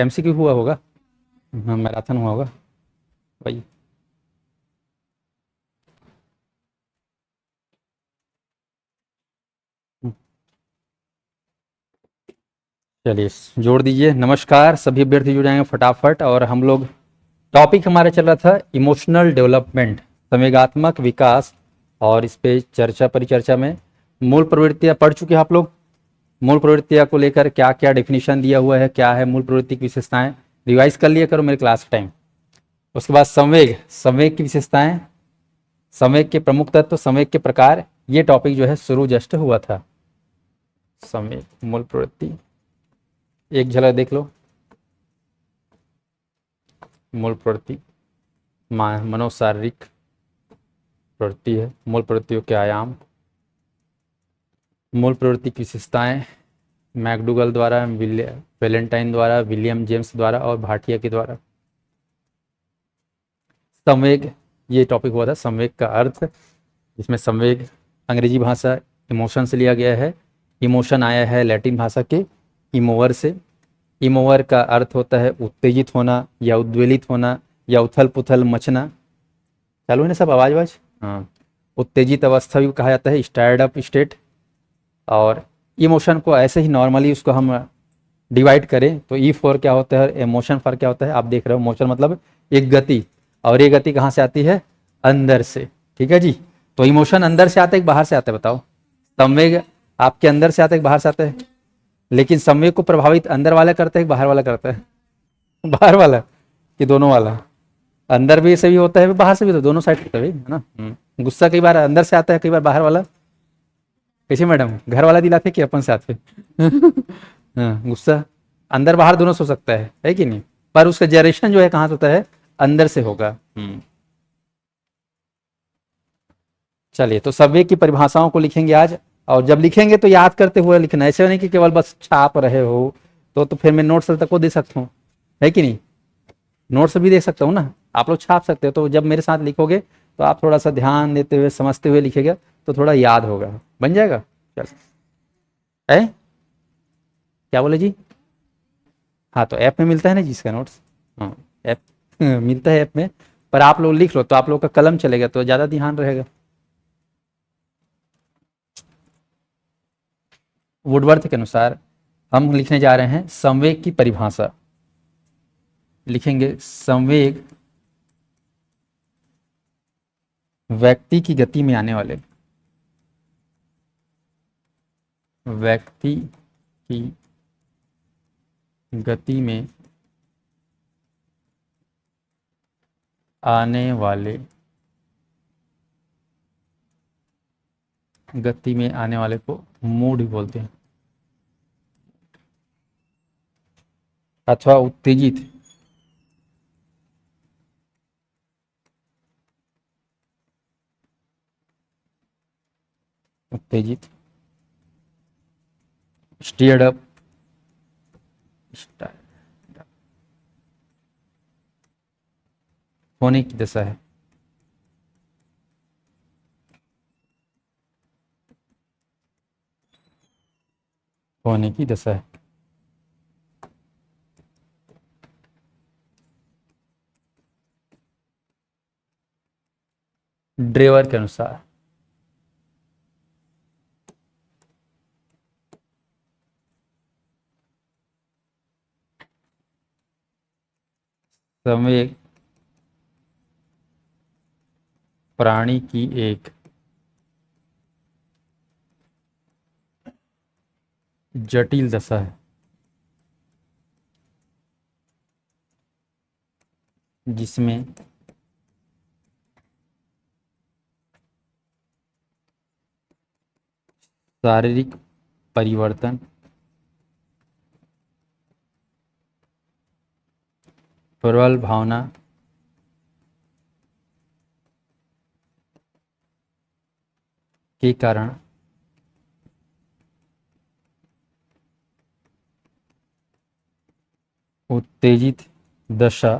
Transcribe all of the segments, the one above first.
MCQ हुआ होगा। हाँ, मैराथन हुआ होगा भाई। चलिए जोड़ दीजिए। नमस्कार, सभी अभ्यर्थी जुड़ जाएंगे फटाफट। और हम लोग टॉपिक हमारा चल रहा था इमोशनल डेवलपमेंट, संवेगात्मक विकास। और इस पे चर्चा परिचर्चा में मूल प्रवृत्तियां पढ़ चुके हैं आप लोग। मूल प्रवृत्तियां को लेकर क्या क्या डेफिनेशन दिया हुआ है, क्या है मूल प्रवृत्ति की विशेषताएं, रिवाइज कर लिया करो मेरे क्लास टाइम। उसके बाद संवेग, संवेग की विशेषताएं, संवेग के प्रमुख तत्व, संवेग के प्रकार, ये टॉपिक जो है शुरू जस्ट हुआ था। संवेग मूल प्रवृत्ति एक झलक देख लो। मूल प्रवृत्ति मनोशारीरिक प्रवृत्ति है। मूल प्रवृत्तियों के आयाम, मूल प्रवृत्ति की विशेषताएं मैकडूगल द्वारा, वैलेंटाइन द्वारा, विलियम जेम्स द्वारा और भाटिया के द्वारा। संवेग, ये टॉपिक हुआ था संवेग का अर्थ, जिसमें संवेग अंग्रेजी भाषा इमोशन से लिया गया है। इमोशन आया है लैटिन भाषा के इमोवर से। इमोवर का अर्थ होता है उत्तेजित होना या उद्वेलित होना या उथल पुथल मचना। चालू है ना सब आवाज आवाज? हाँ। उत्तेजित अवस्था भी कहा जाता है, स्टायर्ड अप स्टेट। और इमोशन को ऐसे ही नॉर्मली उसको हम डिवाइड करें तो ई फॉर क्या होता है, इमोशन फॉर क्या होता है, आप देख रहे हो। मोशन मतलब एक गति, और ये गति कहाँ से आती है? अंदर से। ठीक है जी। तो इमोशन अंदर से आता है कि बाहर से आता है बताओ? संवेग आपके अंदर से आता है कि बाहर से आता है? लेकिन संवेग को प्रभावित अंदर वाला करता है कि बाहर वाला करता है? बाहर वाला कि दोनों वाला? अंदर भी से भी होता है, बाहर से भी, तो दोनों साइड होता है ना। गुस्सा कई बार अंदर से आता है, कई बार बाहर वाला। कैसे मैडम, घर वाला दिलाते कि अपन से आते? हाँ, गुस्सा अंदर बाहर दोनों से हो सकता है कि नहीं? पर उसका जनरेशन जो है कहाँ से होता है? अंदर से होगा। चलिए, तो सब्वे की परिभाषाओं को लिखेंगे आज। और जब लिखेंगे तो याद करते हुए लिखना, ऐसे नहीं कि केवल बस छाप रहे हो। तो फिर मैं नोट्स तक को दे सकता हूँ, है कि नहीं? नोट्स भी दे सकता हूँ ना, आप लोग छाप सकते हो। तो जब मेरे साथ लिखोगे तो आप थोड़ा सा ध्यान देते हुए समझते हुए लिखेगा तो थोड़ा याद होगा, बन जाएगा। चल है, क्या बोले जी? हाँ, तो ऐप में मिलता है ना जी इसका नोट्स। हाँ, ऐप मिलता है ऐप में। पर आप लोग लिख लो तो आप लोग का कलम चलेगा तो ज़्यादा ध्यान रहेगा। वुडवर्थ के अनुसार हम लिखने जा रहे हैं संवेग की परिभाषा। लिखेंगे संवेग व्यक्ति की गति में आने वाले, व्यक्ति की गति में आने वाले, गति में आने वाले को मूड बोलते हैं, अथवा उत्तेजित, उत्तेजित, स्टीयर्ड अप, होने की दशा है। होने की दशा है। ड्रेवर के अनुसार संवेग प्राणी की एक जटिल दशा है, जिसमें शारीरिक परिवर्तन, प्रबल भावना, के कारण उत्तेजित दशा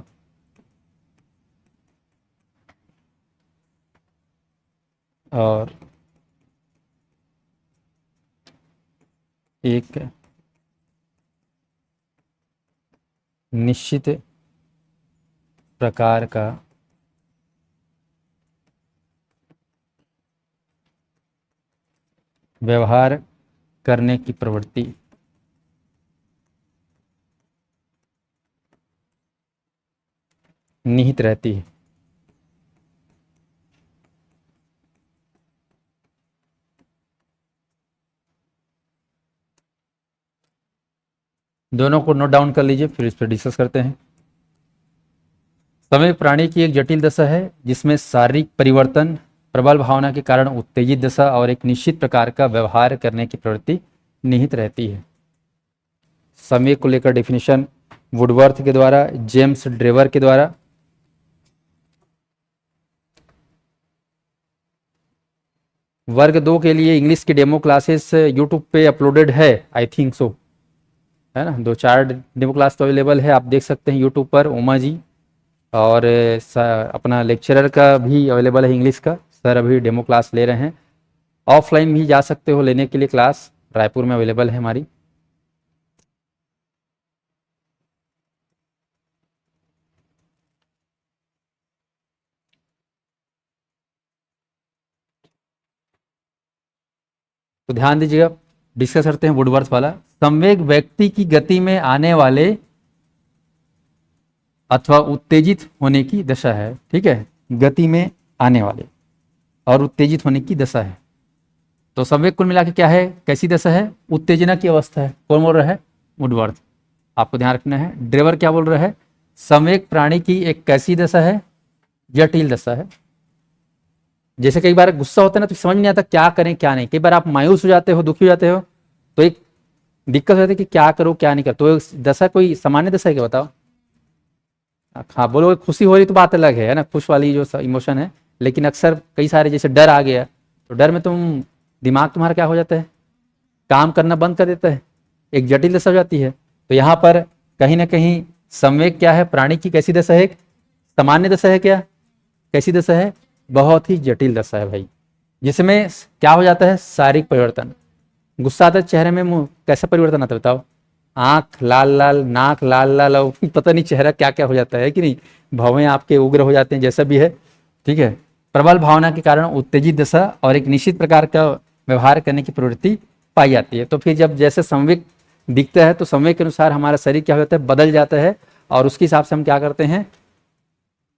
और एक निश्चित प्रकार का व्यवहार करने की प्रवृत्ति निहित रहती है। दोनों को नोट डाउन कर लीजिए, फिर इस पर डिस्कस करते हैं। समय प्राणी की एक जटिल दशा है जिसमें शारीरिक परिवर्तन, प्रबल भावना के कारण उत्तेजित दशा और एक निश्चित प्रकार का व्यवहार करने की प्रवृत्ति निहित रहती है। समय को लेकर डेफिनेशन वुडवर्थ के द्वारा, जेम्स ड्रेवर के द्वारा। वर्ग 2 के लिए इंग्लिश की डेमो क्लासेस यूट्यूब पे अपलोडेड है, आई थिंक सो, है ना। 2-4 डेमो क्लास तो अवेलेबल है, आप देख सकते हैं यूट्यूब पर, उमा जी। और अपना लेक्चरर का भी अवेलेबल है इंग्लिश का, सर अभी डेमो क्लास ले रहे हैं। ऑफलाइन भी जा सकते हो लेने के लिए, क्लास रायपुर में अवेलेबल है हमारी। तो ध्यान दीजिएगा, डिस्कस करते हैं वुडवर्थ वाला। संवेग व्यक्ति की गति में आने वाले अथवा उत्तेजित होने की दशा है, ठीक है, गति में आने वाले और उत्तेजित होने की दशा है। तो संवेग कुल मिला के क्या है, कैसी दशा है, उत्तेजना की अवस्था है। कौन बोल रहा है, वुडवर्थ। आपको ध्यान रखना है। ड्रेवर क्या बोल रहा है, संवेग प्राणी की एक कैसी दशा है, जटिल दशा है। जैसे कई बार गुस्सा होता है ना, तो समझ नहीं आता क्या करें क्या नहीं। कई बार आप मायूस हो जाते हो, दुखी हो जाते हो, तो एक दिक्कत हो जाती है कि क्या करो क्या नहीं करो। तो दशा कोई सामान्य दशा है क्या, बताओ। हाँ बोलो, खुशी हो रही तो बात अलग है ना, खुश वाली जो इमोशन है। लेकिन अक्सर कई सारे, जैसे डर आ गया, तो डर में दिमाग तुम्हारा क्या हो जाता है, काम करना बंद कर देता है, एक जटिल दशा हो जाती है। तो यहाँ पर कहीं ना कहीं संवेग क्या है, प्राणी की कैसी दशा है, सामान्य दशा है क्या, कैसी दशा है, बहुत ही जटिल दशा है भाई। जिसमें क्या हो जाता है, शारीरिक परिवर्तन। गुस्सा आता है चेहरे में, मुंह कैसा परिवर्तन आता है बताओ, आंख लाल लाल, नाक लाल लाल, और पता नहीं चेहरा क्या क्या हो जाता है कि नहीं, भावें आपके उग्र हो जाते हैं, जैसा भी है, ठीक है। प्रबल भावना के कारण उत्तेजित दशा और एक निश्चित प्रकार का व्यवहार करने की प्रवृत्ति पाई जाती है। तो फिर जब जैसे संवेग दिखता है, तो संवेग के अनुसार हमारा शरीर क्या होता है, बदल जाता है, और उसके हिसाब से हम क्या करते हैं,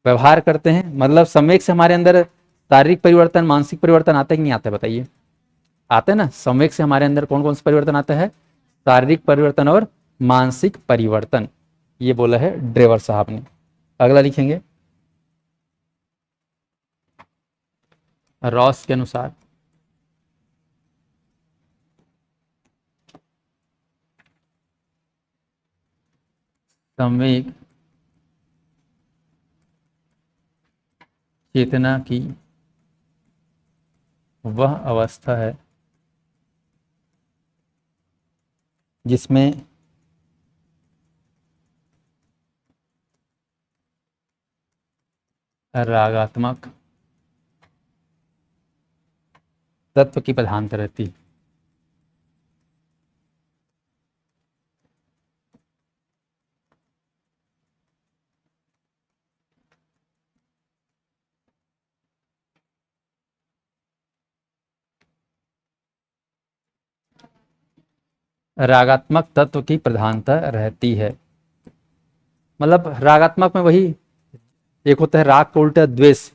व्यवहार करते हैं। मतलब संवेग से हमारे अंदर शारीरिक परिवर्तन, मानसिक परिवर्तन आता है कि नहीं आता है, बताइए। आता है ना। संवेग से हमारे अंदर कौन कौन सा परिवर्तन आता है, शारीरिक परिवर्तन और मानसिक परिवर्तन, ये बोला है ड्रेवर साहब ने। अगला लिखेंगे, रॉस के अनुसार संवेग चेतना की वह अवस्था है जिसमें रागात्मक तत्व की प्रधानता रहती है। रागात्मक तत्व की प्रधानता रहती है, मतलब रागात्मक में वही, एक होता है राग का उल्टा द्वेष,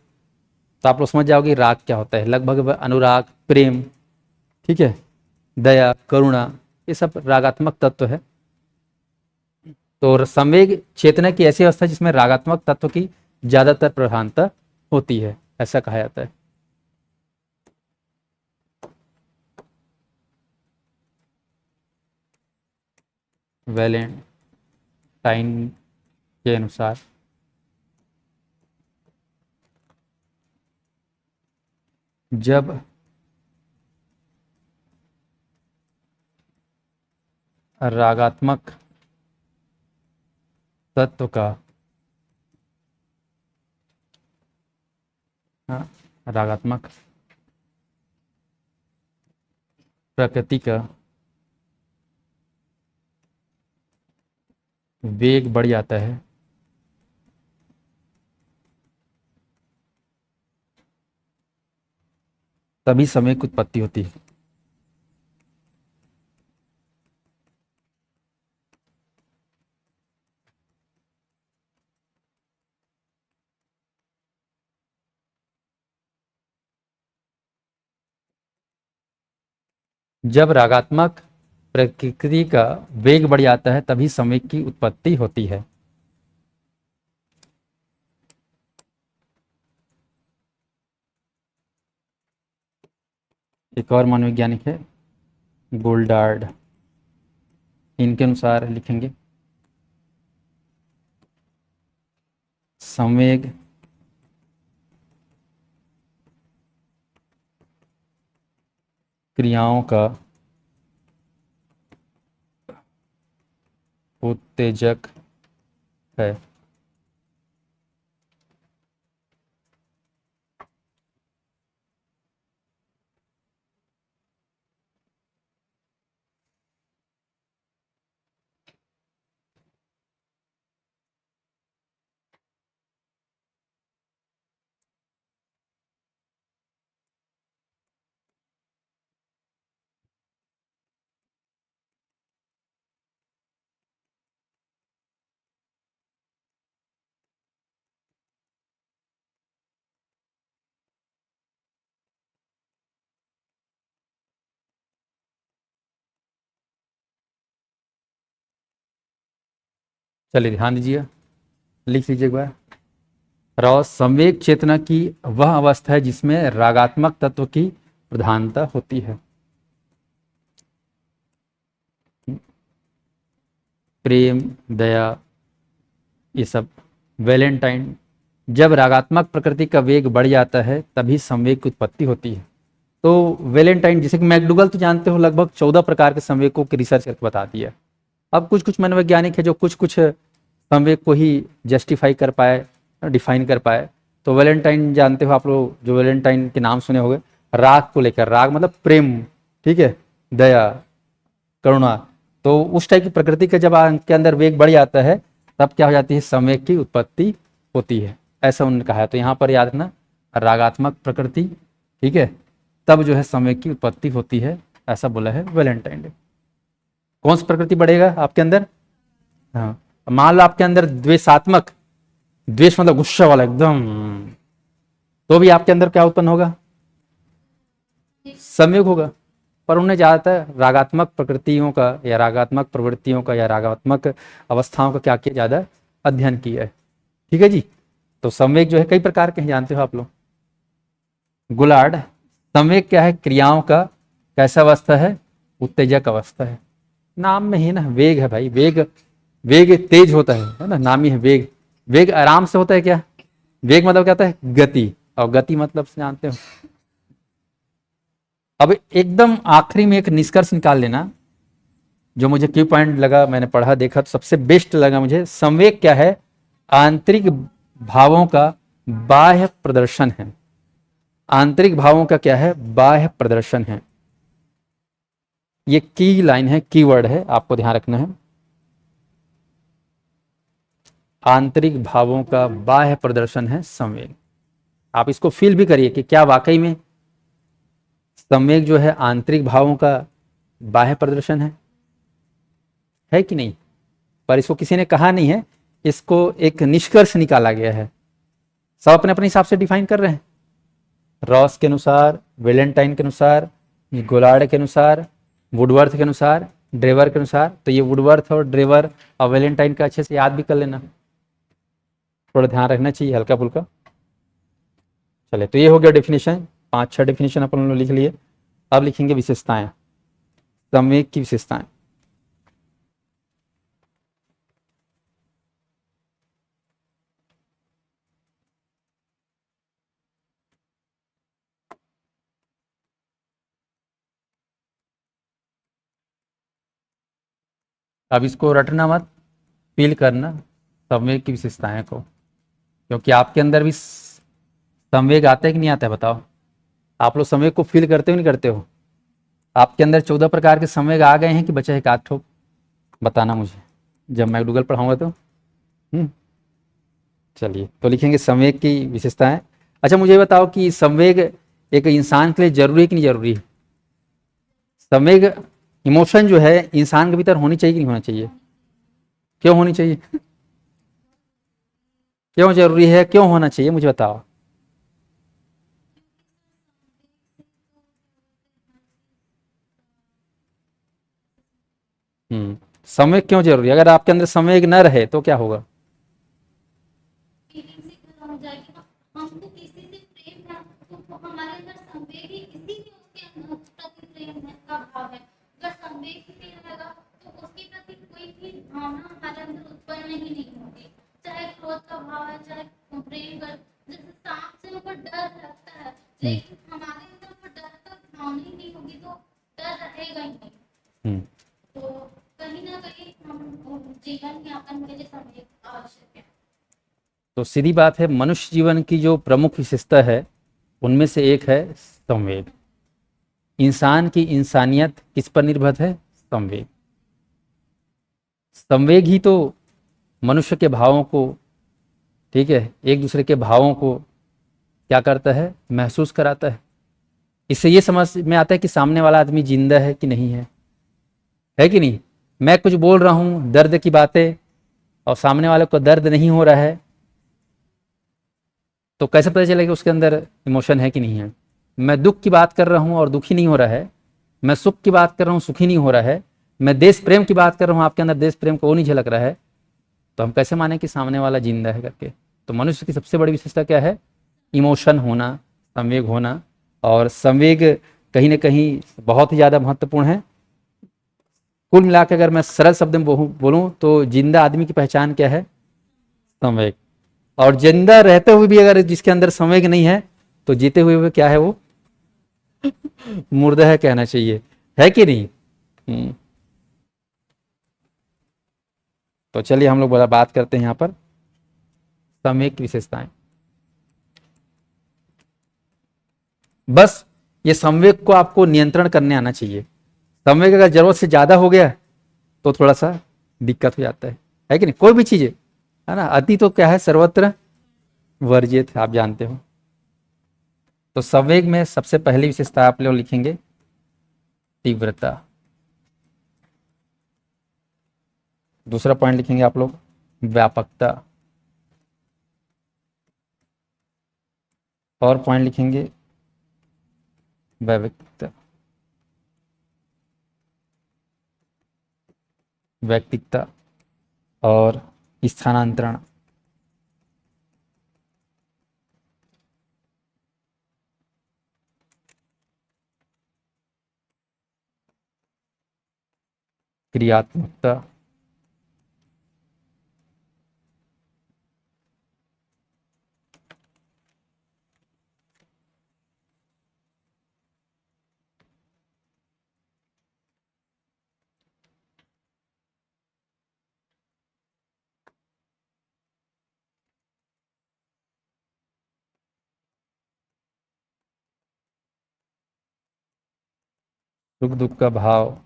तो आप लोग समझ जाओगे राग क्या होता है, लगभग अनुराग, प्रेम, ठीक है, दया, करुणा, ये सब रागात्मक तत्व है। तो संवेग चेतना की ऐसी अवस्था जिसमें रागात्मक तत्व की ज्यादातर प्रधानता होती है, ऐसा कहा जाता है। वैलेंटाइन के अनुसार जब रागात्मक तत्व का, हाँ, रागात्मक प्रकृति का वेग बढ़ जाता है तभी समय की उत्पत्ति होती है। जब रागात्मक प्रकृति का वेग बढ़ जाता है तभी समय की उत्पत्ति होती है। एक और मनोवैज्ञानिक है गोल्डार्ड, इनके अनुसार लिखेंगे संवेग क्रियाओं का उत्तेजक है। चलिए ध्यान दीजिए, लिख लीजिए एक बार। रॉ संवेग चेतना की वह अवस्था है जिसमें रागात्मक तत्व की प्रधानता होती है। प्रेम, दया, ये सब वैलेंटाइन। जब रागात्मक प्रकृति का वेग बढ़ जाता है तभी संवेग की उत्पत्ति होती है। तो वैलेंटाइन, जैसे कि मैकडूगल तो जानते हो, लगभग 14 प्रकार के संवेगों की रिसर्च करके बता दिया। अब कुछ कुछ मनोवैज्ञानिक है जो कुछ कुछ संवेग को ही जस्टिफाई कर पाए, डिफाइन कर पाए। तो वैलेंटाइन जानते हो आप लोग, जो वैलेंटाइन के नाम सुने होंगे, राग को लेकर, राग मतलब प्रेम, ठीक है, दया, करुणा। तो उस टाइप की प्रकृति का जब के अंदर वेग बढ़ जाता है तब क्या हो जाती है, संवेग की उत्पत्ति होती है, ऐसा उन्होंने कहा है। तो यहाँ पर याद रखना, रागात्मक प्रकृति, ठीक है, तब जो है संवेग की उत्पत्ति होती है, ऐसा बोला है वैलेंटाइन ने। कौन सी प्रकृति बढ़ेगा आपके अंदर? हाँ, मान लो आपके अंदर द्वेषात्मक, द्वेष मतलब गुस्सा वाला एकदम, तो भी आपके अंदर क्या उत्पन्न होगा? संयोग होगा। पर उन्हें ज्यादातर रागात्मक प्रकृतियों का या रागात्मक प्रवृत्तियों का या रागात्मक अवस्थाओं का क्या किया, ज्यादा अध्ययन किया है। ठीक है जी। तो संवेग जो है कई प्रकार के हैं, जानते हो आप लोग। गुलाड, संवेग क्या है? क्रियाओं का कैसा अवस्था है? उत्तेजक अवस्था है। नाम में ही ना वेग है भाई, वेग, वेग तेज होता है ना, नाम ही है वेग। वेग आराम से होता है क्या? वेग मतलब क्या होता है? गति, और गति मतलब जानते हो। अब एकदम आखिरी में एक निष्कर्ष निकाल लेना, जो मुझे क्यू पॉइंट लगा, मैंने पढ़ा देखा तो सबसे बेस्ट लगा मुझे। संवेग क्या है? आंतरिक भावों का बाह्य प्रदर्शन है। आंतरिक भावों का क्या है? बाह्य प्रदर्शन है। ये की लाइन है, कीवर्ड है, आपको ध्यान रखना है। आंतरिक भावों का बाह्य प्रदर्शन है संवेग। आप इसको फील भी करिए कि क्या वाकई में संवेग जो है आंतरिक भावों का बाह्य प्रदर्शन है कि नहीं? पर इसको किसी ने कहा नहीं है, इसको एक निष्कर्ष निकाला गया है। सब अपने अपने हिसाब से डिफाइन कर रहे हैं, रॉस के अनुसार, वेलेंटाइन के अनुसार, गोलार्ड के अनुसार, वुडवर्थ के अनुसार, ड्रेवर के अनुसार। तो ये वुडवर्थ और ड्रेवर और वेलेंटाइन का अच्छे से याद भी कर लेना, थोड़ा ध्यान रखना चाहिए, हल्का फुल्का। चले, तो ये हो गया डेफिनेशन, 5-6 डेफिनेशन अपन लोग लिख लिए। अब लिखेंगे विशेषताएं, संवेग की विशेषताएं। अब इसको रटना मत, फील करना संवेग की विशेषताएं को, क्योंकि आपके अंदर भी संवेग आता है कि नहीं आता है, बताओ। आप लोग संवेग को फील करते हो नहीं करते हो? आपके अंदर 14 प्रकार के संवेग आ गए हैं कि बचा एक आध ठोक? बताना मुझे। जब मैं गूगल पढ़ाऊंगा तो। चलिए, तो लिखेंगे संवेग की विशेषताएं। अच्छा मुझे बताओ कि संवेग एक इंसान के लिए जरूरी है कि नहीं जरूरी है? संवेग इमोशन जो है इंसान के भीतर होनी चाहिए कि नहीं होना चाहिए? क्यों होनी चाहिए? क्यों जरूरी है, क्यों होना चाहिए, मुझे बताओ। संवेग क्यों जरूरी है? अगर आपके अंदर संवेग न रहे तो क्या होगा? फीलिंग से खत्म हो जाएगी ना। हमको किसी से प्रेम है तो हमारे अंदर संवेग ही इसीलिए उसके प्रति प्रेम है का भाव है। अगर संवेग ही नहीं रहेगा तो उसके प्रति कोई भी भावना हमारे अंदर उत्पन्न ही नहीं होगी। चाहे क्रोध का भाव है, चाहे प्रेम का। जैसे सांप से हमको डर लगता है, हम्म लेकिन हमारे अंदर वो डर का भावना ही नहीं होगी तो डर रहेगा ही नहीं। हम्म तो कहीं ना कहीं हम जीवन यापन के लिए संवेग आवश्यक है। तो सीधी बात है, मनुष्य जीवन की जो प्रमुख विशेषता है उनमें से एक है संवेग। इंसान की इंसानियत किस पर निर्भर है? संवेग। संवेग ही तो मनुष्य के भावों को, ठीक है, एक दूसरे के भावों को क्या करता है? महसूस कराता है। इससे ये समझ में आता है कि सामने वाला आदमी जिंदा है कि नहीं है कि नहीं? मैं कुछ बोल रहा हूं दर्द की बातें और सामने वाले को दर्द नहीं हो रहा है, तो कैसे पता चलेगा उसके अंदर इमोशन है कि नहीं है? मैं दुख की बात कर रहा हूं और दुखी नहीं हो रहा है, मैं सुख की बात कर रहा हूं सुखी नहीं हो रहा है, मैं देश प्रेम की बात कर रहा हूं आपके अंदर देश प्रेम को वो नहीं झलक रहा है, तो हम कैसे माने कि सामने वाला जिंदा है करके? तो मनुष्य की सबसे बड़ी विशेषता क्या है? इमोशन होना, संवेग होना। और संवेग कहीं ना कहीं बहुत ही ज़्यादा महत्वपूर्ण है। कुल मिलाकर अगर मैं सरल शब्द में बोलूं तो जिंदा आदमी की पहचान क्या है? संवेग। और जिंदा रहते हुए भी अगर जिसके अंदर संवेग नहीं है तो जीते हुए भी क्या है वो? मुर्दा है कहना चाहिए, है कि नहीं? हम्म, तो चलिए हम लोग बड़ा बात करते हैं यहाँ पर संवेग की विशेषताएं। बस ये संवेग को आपको नियंत्रण करने आना चाहिए। संवेग अगर जरूरत से ज्यादा हो गया तो थोड़ा सा दिक्कत हो जाता है कि नहीं? कोई भी चीज है ना, अति तो क्या है, सर्वत्र वर्जित है, आप जानते हो। तो संवेग में सबसे पहली विशेषता आप लोग लिखेंगे तीव्रता। दूसरा पॉइंट लिखेंगे आप लोग व्यापकता। और पॉइंट लिखेंगे वैयक्तिकता। व्यक्तिकता और स्थानांतरण। क्रियात्मकता। सुख दुख का भाव।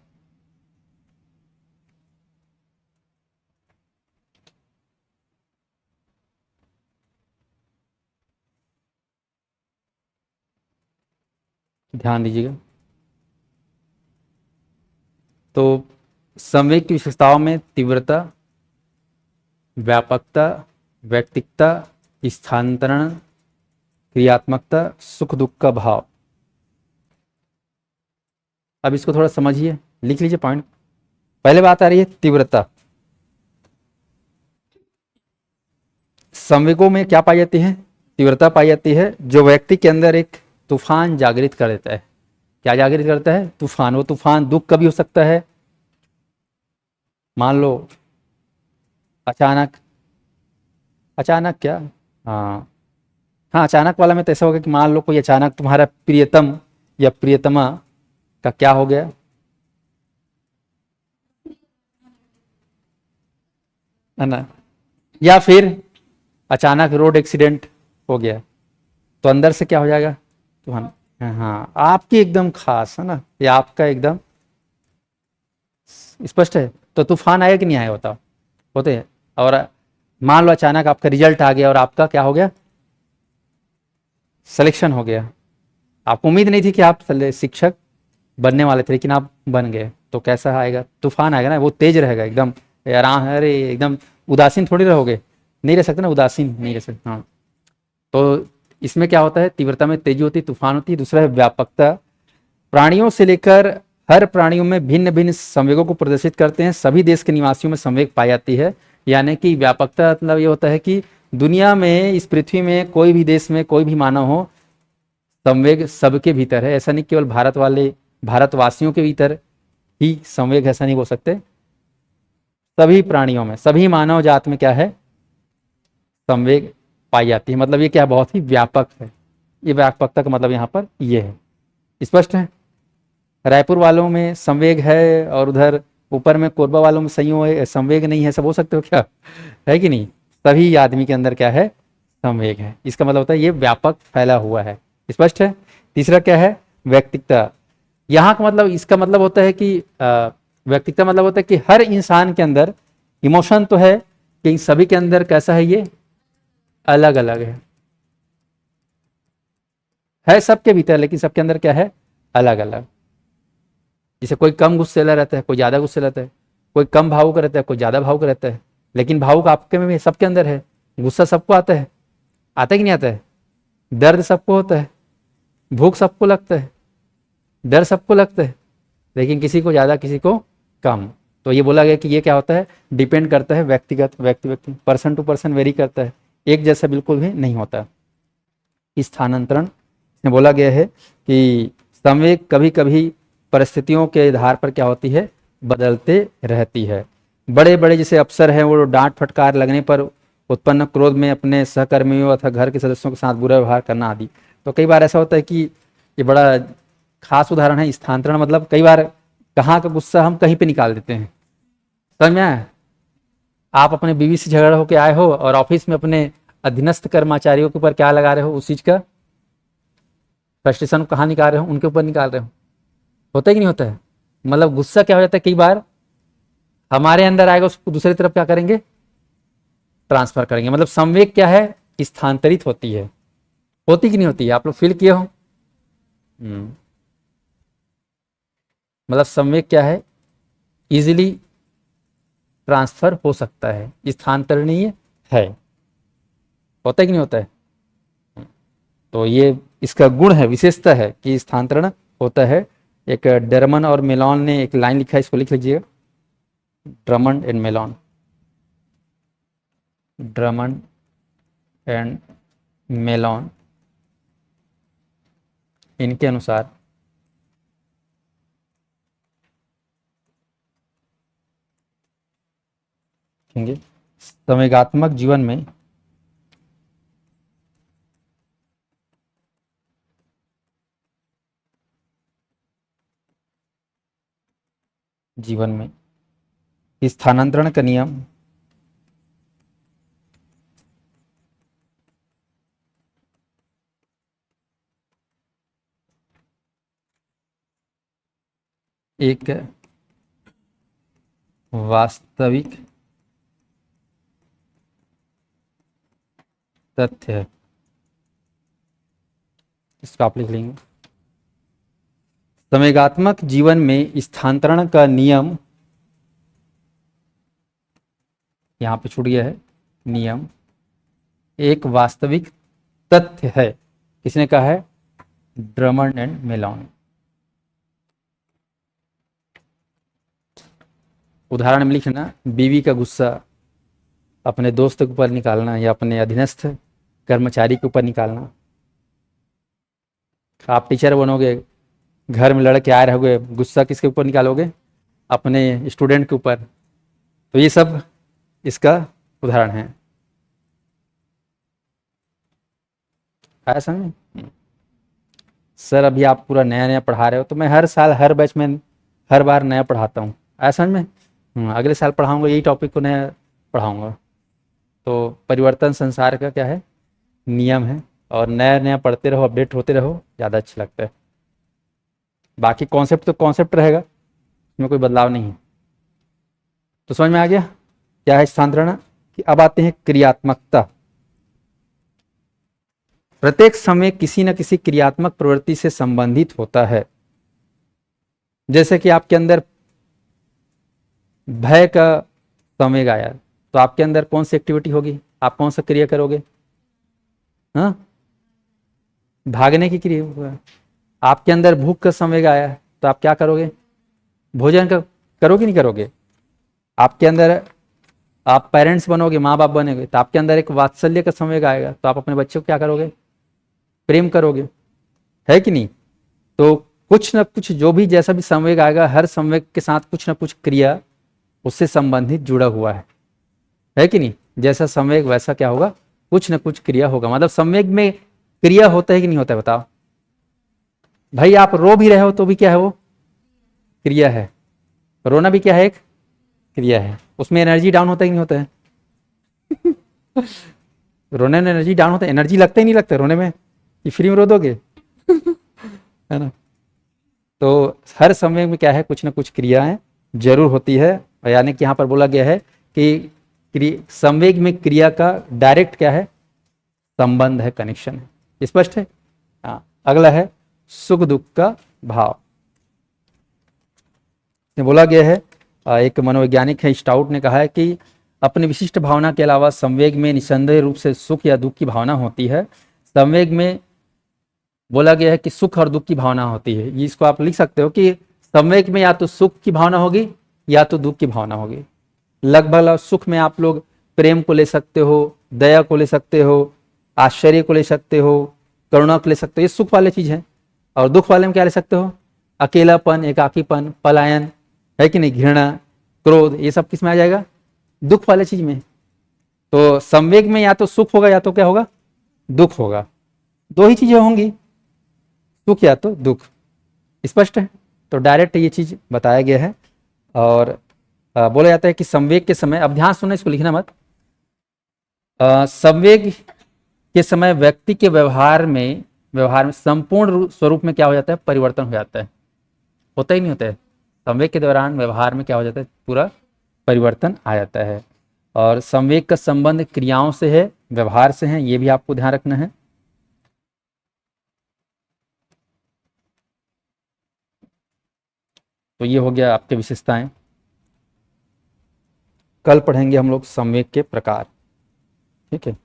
ध्यान दीजिएगा। तो संवेग की विशेषताओं में तीव्रता, व्यापकता, व्यक्तिकता, स्थानांतरण, क्रियात्मकता, सुख दुख का भाव। अब इसको थोड़ा समझिए, लिख लीजिए पॉइंट। पहले बात आ रही है तीव्रता। संवेगों में क्या पाई जाती है? तीव्रता पाई जाती है, जो व्यक्ति के अंदर एक तूफान जागृत कर देता है। क्या जागृत करता है? तूफान। वो तूफान दुख का भी हो सकता है, मान लो अचानक। अचानक क्या? हाँ, हाँ अचानक वाला में तो ऐसा होगा कि मान लो कोई अचानक तुम्हारा प्रियतम या प्रियतमा का क्या हो गया, है ना, या फिर अचानक रोड एक्सीडेंट हो गया, तो अंदर से क्या हो जाएगा? तूफान। हाँ आपकी एकदम खास है ना, ये आपका एकदम स्पष्ट है। तो तूफान आया कि नहीं आया बताओ? होते हैं। और मान लो अचानक आपका रिजल्ट आ गया और आपका क्या हो गया, सिलेक्शन हो गया। आपको उम्मीद नहीं थी कि आप शिक्षक बनने वाले थे, लेकिन आप बन गए, तो कैसा आएगा, तूफान आएगा ना, वो तेज रहेगा एकदम, आराम, अरे एकदम उदासीन थोड़ी रहोगे, नहीं रह सकते ना, उदासीन नहीं रह सकते। हाँ, तो इसमें क्या होता है, तीव्रता में तेजी होती है, तूफान होती है। दूसरा है व्यापकता, प्राणियों से लेकर हर प्राणियों में भिन्न भिन्न संवेगों को प्रदर्शित करते हैं, सभी देश के निवासियों में संवेग पाई जाती है। यानी कि व्यापकता मतलब ये होता है कि दुनिया में, इस पृथ्वी में कोई भी देश में कोई भी मानव हो, संवेग सबके भीतर है। ऐसा नहीं केवल भारत वाले, भारतवासियों के भीतर ही संवेग, ऐसा नहीं बोल सकते, सभी प्राणियों में, सभी मानव जात में क्या है, संवेग पाई जाती है। मतलब ये क्या, बहुत ही व्यापक है। ये व्यापकता का मतलब यहाँ पर ये है। स्पष्ट है। रायपुर वालों में संवेग है और उधर ऊपर में कोरबा वालों में संवेग नहीं है, सब हो सकते हो क्या, है कि नहीं, सभी आदमी के अंदर क्या है, संवेग है। इसका मतलब होता है ये व्यापक फैला हुआ है। स्पष्ट है। तीसरा क्या है, व्यक्तिकता। यहाँ का मतलब, इसका मतलब होता है कि व्यक्तिगता मतलब होता है कि हर इंसान के अंदर इमोशन तो है, कि सभी के अंदर कैसा है, ये अलग अलग है सबके भीतर, लेकिन सबके अंदर क्या है, अलग अलग। जैसे कोई कम गुस्सेला रहता है, कोई ज्यादा गुस्से रहता है, कोई कम भावुक रहता है, कोई ज्यादा भावुक रहता है, लेकिन भावुक आपके में भी, सबके अंदर है। गुस्सा सबको आता है, आता है कि नहीं आता है, दर्द सबको होता है, भूख सबको लगता है, डर सबको लगता है, लेकिन किसी को ज्यादा किसी को कम। तो ये बोला गया कि ये क्या होता है, डिपेंड करता है व्यक्तिगत, व्यक्ति पर्सन टू पर्सन वेरी करता है, एक जैसा बिल्कुल भी नहीं होता। स्थानांतरण इसमें बोला गया है कि संवेग कभी कभी परिस्थितियों के आधार पर क्या होती है, बदलते रहती है। बड़े बड़े जैसे अफसर हैं, वो डांट फटकार लगने पर उत्पन्न क्रोध में अपने सहकर्मियों अथवा घर के सदस्यों के साथ बुरा व्यवहार करना आदि। तो कई बार ऐसा होता है कि ये बड़ा खास उदाहरण है स्थानांतरण। मतलब कई बार कहाँ का गुस्सा हम कहीं पे निकाल देते हैं, समझ में आया। आप अपने बीवी से झगड़ा होकर आए हो और ऑफिस में अपने अधीनस्थ कर्मचारियों के ऊपर क्या लगा रहे हो, उस चीज का फ्रस्ट्रेशन कहाँ निकाल रहे हो, उनके ऊपर निकाल रहे हो। होता है कि नहीं होता है। मतलब गुस्सा क्या हो जाता है, कई बार हमारे अंदर आएगा, उसको दूसरी तरफ क्या करेंगे, ट्रांसफर करेंगे। मतलब संवेग क्या है, स्थानांतरित होती है। होती कि नहीं होती है, आप लोग फील किए हो। मतलब संवेग क्या है, इजीली ट्रांसफर हो सकता है, स्थानांतरणीय है। होता है कि नहीं होता है। तो ये इसका गुण है, विशेषता है कि स्थानांतरण होता है। एक डरमन और मेलॉन ने एक लाइन लिखा है, इसको लिख लीजिएगा, Drummond and melon, Drummond and melon, इनके अनुसार संवेगात्मक जीवन में स्थानांतरण का नियम एक वास्तविक तथ्य है। इसको आप लिख लेंगे, संवेगात्मक जीवन में स्थानांतरण का नियम, यहां पे छूट गया है, नियम एक वास्तविक तथ्य है। किसने कहा है, ड्रमंड एंड मेलॉन। उदाहरण में लिखना, बीवी का गुस्सा अपने दोस्त के ऊपर निकालना या अपने अधीनस्थ कर्मचारी के ऊपर निकालना। आप टीचर बनोगे, घर में लड़के आ रहोगे, गुस्सा किसके ऊपर निकालोगे, अपने स्टूडेंट के ऊपर। तो ये सब इसका उदाहरण है। आया समझ। सर अभी आप पूरा नया नया पढ़ा रहे हो, तो मैं हर साल हर बैच में हर बार नया पढ़ाता हूँ। आया समझ में। अगले साल पढ़ाऊंगा, यही टॉपिक को नया पढ़ाऊंगा। तो परिवर्तन संसार का क्या है, नियम है, और नया नया पढ़ते रहो, अपडेट होते रहो, ज़्यादा अच्छा लगता है। बाकी कॉन्सेप्ट तो कॉन्सेप्ट रहेगा, इसमें कोई बदलाव नहीं है। तो समझ में आ गया। क्या है स्थानांतरण? कि अब आते हैं क्रियात्मकता। प्रत्येक समय किसी न किसी क्रियात्मक प्रवृत्ति से संबंधित होता है। जैसे कि आपके अंदर भय का संवेग आया तो आपके अंदर कौन सी एक्टिविटी होगी, आप कौन सा क्रिया करोगे? हाँ, भागने की क्रिया होगा। आपके अंदर भूख का संवेग आया तो आप क्या करोगे? भोजन का करोगे नहीं करोगे? आपके अंदर आप पेरेंट्स बनोगे, माँ बाप बनेंगे, तो आपके अंदर एक वात्सल्य का संवेग आएगा तो आप अपने बच्चे को क्या करोगे? प्रेम करोगे, है कि नहीं? तो कुछ ना कुछ जो भी जैसा भी संवेग आएगा, हर संवेग के साथ कुछ ना कुछ क्रिया उससे संबंधित जुड़ा हुआ है कि नहीं? जैसा संवेग वैसा क्या होगा, कुछ ना कुछ क्रिया होगा। मतलब संवेग में क्रिया होता है कि नहीं होता है, बताओ भाई। आप रो भी रहे हो तो भी क्या है, वो क्रिया है। रोना भी क्या है, एक क्रिया है। उसमें एनर्जी डाउन होता है कि नहीं होता है? रोने में एनर्जी डाउन होता है, एनर्जी लगता ही नहीं लगता रोने में, कि फ्री में रो दोगे? है ना? तो हर समय में क्या है, कुछ ना कुछ क्रियाएं जरूर होती है। यानी कि यहाँ पर बोला गया है कि संवेग में क्रिया का डायरेक्ट क्या है, संबंध है, कनेक्शन है। स्पष्ट है? हाँ। अगला है सुख दुख का भाव। बोला गया है, एक मनोवैज्ञानिक है स्टाउट ने कहा है कि अपनी विशिष्ट भावना के अलावा संवेग में निसंदेह रूप से सुख या दुख की भावना होती है। संवेग में बोला गया है कि सुख और दुख की भावना होती है। ये इसको आप लिख सकते हो कि संवेग में या तो सुख की भावना होगी या तो दुख की भावना होगी। लगभग सुख में आप लोग प्रेम को ले सकते हो, दया को ले सकते हो, आश्चर्य को ले सकते हो, करुणा को ले सकते हो, ये सुख वाले चीज है। और दुख वाले में क्या ले सकते हो? अकेलापन, एकाकीपन, पलायन, है कि नहीं, घृणा, क्रोध, ये सब किस में आ जाएगा? दुख वाले चीज में। तो संवेग में या तो सुख होगा या तो क्या होगा, दुख होगा। दो ही चीजें होंगी, सुख या तो दुख। स्पष्ट है? तो डायरेक्ट ये चीज बताया गया है। और बोला जाता है कि संवेग के समय, अब ध्यान सुनना, इसको लिखना मत। संवेग के समय व्यक्ति के व्यवहार में संपूर्ण स्वरूप में क्या हो जाता है, परिवर्तन हो जाता है। होता ही नहीं होता है? संवेग के दौरान व्यवहार में क्या हो जाता है, पूरा परिवर्तन आ जाता है। और संवेग का संबंध क्रियाओं से है, व्यवहार से है, ये भी आपको ध्यान रखना है। तो ये हो गया आपके विशेषताएं। कल पढ़ेंगे हम लोग संवेग के प्रकार। ठीक है?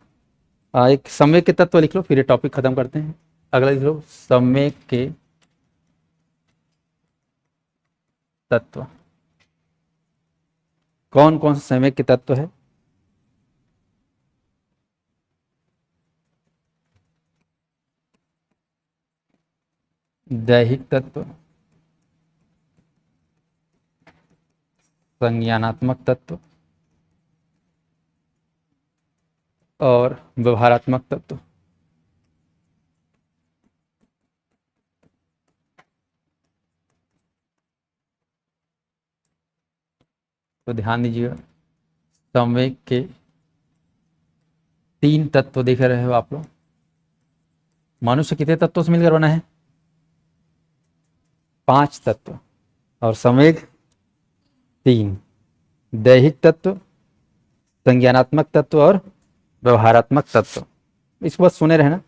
एक संवेग के तत्व लिख लो, फिर ये टॉपिक खत्म करते हैं। अगला लिख लो, संवेग के तत्व। कौन कौन से संवेग के तत्व है? दैहिक तत्व, संज्ञानात्मक तत्व और व्यवहारात्मक तत्व। तो ध्यान दीजिएगा, संवेग के 3 तत्व देख रहे हो आप लोग। मनुष्य कितने तत्वों से मिलकर बना है? 5 तत्व। और संवेग 3, दैहिक तत्व, संज्ञानात्मक तत्व और व्यवहारात्मक तत्व। इसको बस सुने रहना,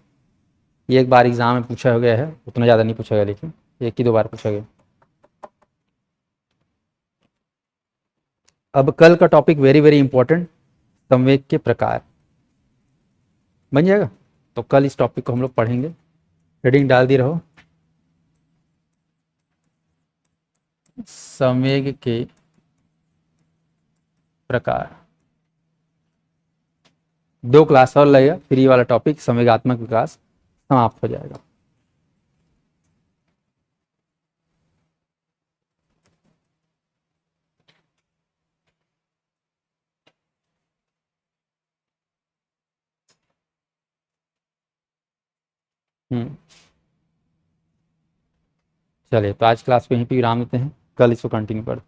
ये एक बार एग्जाम में पूछा हो गया है, उतना ज़्यादा नहीं पूछा गया, लेकिन 1 ही 2 बार पूछा गया। अब कल का टॉपिक वेरी वेरी इंपॉर्टेंट, संवेग के प्रकार बन जाएगा। तो कल इस टॉपिक को हम लोग पढ़ेंगे। हेडिंग डाल दी रहो, संवेग के प्रकार। 2 क्लास और लगेगा, फिर ये वाला टॉपिक संवेगात्मक विकास समाप्त हो जाएगा। चलिए, तो आज क्लास को यहीं पे विराम देते हैं, कल इसको कंटिन्यू कर